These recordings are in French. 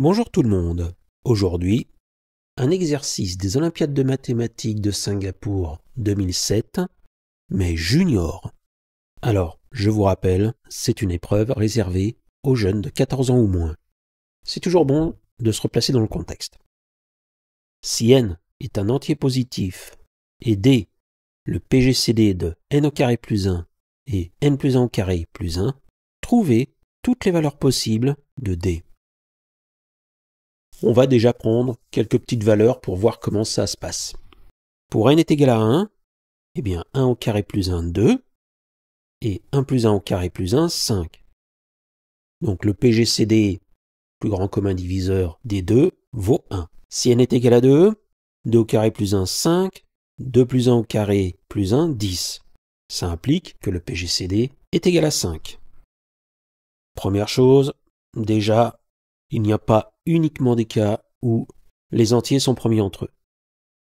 Bonjour tout le monde. Aujourd'hui, un exercice des Olympiades de mathématiques de Singapour 2007, mais junior. Alors, je vous rappelle, c'est une épreuve réservée aux jeunes de 14 ans ou moins. C'est toujours bon de se replacer dans le contexte. Si n est un entier positif et d, le PGCD de n au carré plus 1 et n plus 1 au carré plus 1, trouvez toutes les valeurs possibles de d. On va déjà prendre quelques petites valeurs pour voir comment ça se passe. Pour n est égal à 1, eh bien 1 au carré plus 1, 2, et 1 plus 1 au carré plus 1, 5. Donc le PGCD, plus grand commun diviseur des deux, vaut 1. Si n est égal à 2, 2 au carré plus 1, 5, 2 plus 1 au carré plus 1, 10. Ça implique que le PGCD est égal à 5. Première chose, déjà, il n'y a pas uniquement des cas où les entiers sont premiers entre eux.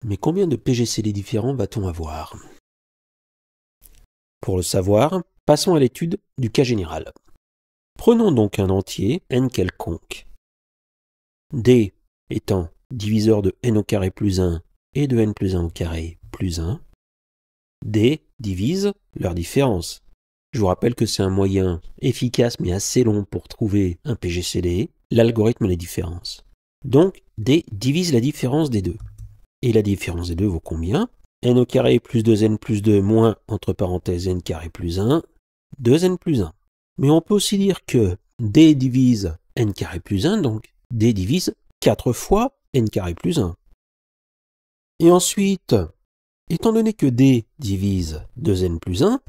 Mais combien de PGCD différents va-t-on avoir? Pour le savoir, passons à l'étude du cas général. Prenons donc un entier, n quelconque. D étant diviseur de n au carré plus 1 et de n plus 1 au carré plus 1. D divise leur différence. Je vous rappelle que c'est un moyen efficace mais assez long pour trouver un PGCD, l'algorithme des différences. Donc, D divise la différence des deux. Et la différence des deux vaut combien? N au carré plus 2n plus 2 moins, entre parenthèses, n carré plus 1, 2n plus 1. Mais on peut aussi dire que D divise n carré plus 1, donc D divise 4 fois n carré plus 1. Et ensuite, étant donné que D divise 2n plus 1,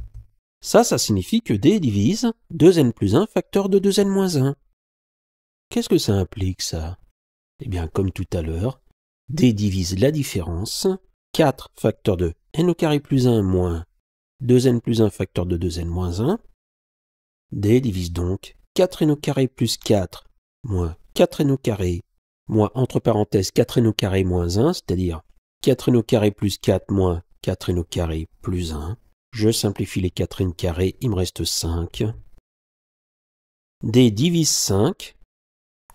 ça signifie que D divise 2n plus 1 facteur de 2n moins 1. Qu'est-ce que ça implique, ça? Eh bien, comme tout à l'heure, D divise la différence, 4 facteur de n au carré plus 1 moins 2n plus 1 facteur de 2n moins 1. D divise donc 4n au carré plus 4 moins 4n au carré moins, entre parenthèses, 4n au carré moins 1, c'est-à-dire 4n au carré plus 4 moins 4n au carré plus 1. Je simplifie les 4n carrés, il me reste 5. D divise 5.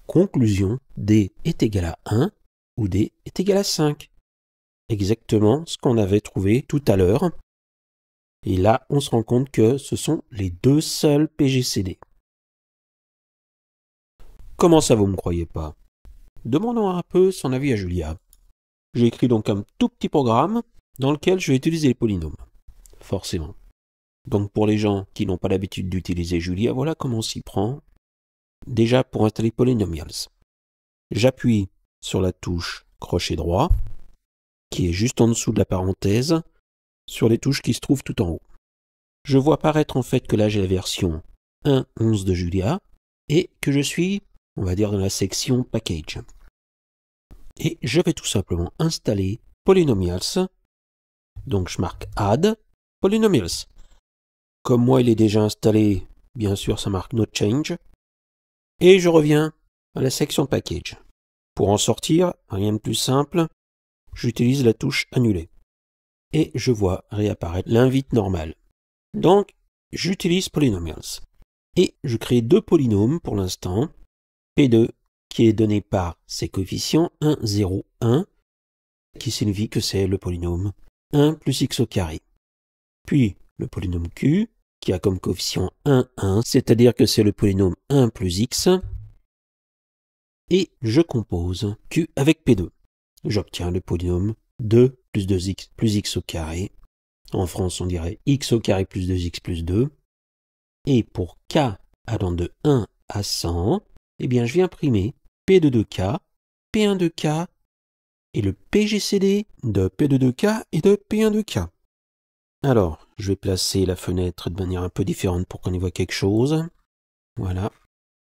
Conclusion, D est égal à 1 ou D est égal à 5. Exactement ce qu'on avait trouvé tout à l'heure. Et là, on se rend compte que ce sont les deux seuls PGCD. Comment ça, vous ne me croyez pas? Demandons un peu son avis à Julia. J'ai écrit donc un tout petit programme dans lequel je vais utiliser les polynômes. Forcément. Donc pour les gens qui n'ont pas l'habitude d'utiliser Julia, voilà comment on s'y prend. Déjà pour installer Polynomials. J'appuie sur la touche crochet droit, qui est juste en dessous de la parenthèse, sur les touches qui se trouvent tout en haut. Je vois apparaître en fait que là j'ai la version 1.11 de Julia, et que je suis, on va dire, dans la section Package. Et je vais tout simplement installer Polynomials. Donc je marque Add Polynomials. Comme moi il est déjà installé, bien sûr ça marque No Change. Et je reviens à la section Package. Pour en sortir, rien de plus simple, j'utilise la touche Annuler. Et je vois réapparaître l'invite normale. Donc, j'utilise Polynomials. Et je crée deux polynômes pour l'instant. P2, qui est donné par ses coefficients 1, 0, 1, qui signifie que c'est le polynôme 1 plus x au carré. Puis, le polynôme Q, qui a comme coefficient 1, 1, c'est-à-dire que c'est le polynôme 1 plus x. Et je compose Q avec P2. J'obtiens le polynôme 2 plus 2x plus x au carré. En France, on dirait x au carré plus 2x plus 2. Et pour k allant de 1 à 100, eh bien, je vais imprimer P de 2k, P1 de k, et le PGCD de P de 2k et de P1 de k. Alors, je vais placer la fenêtre de manière un peu différente pour qu'on y voit quelque chose. Voilà.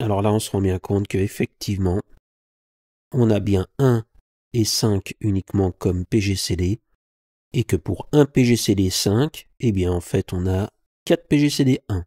Alors là, on se rend bien compte qu'effectivement, on a bien 1 et 5 uniquement comme PGCD, et que pour un PGCD 5, eh bien en fait on a 4 PGCD 1.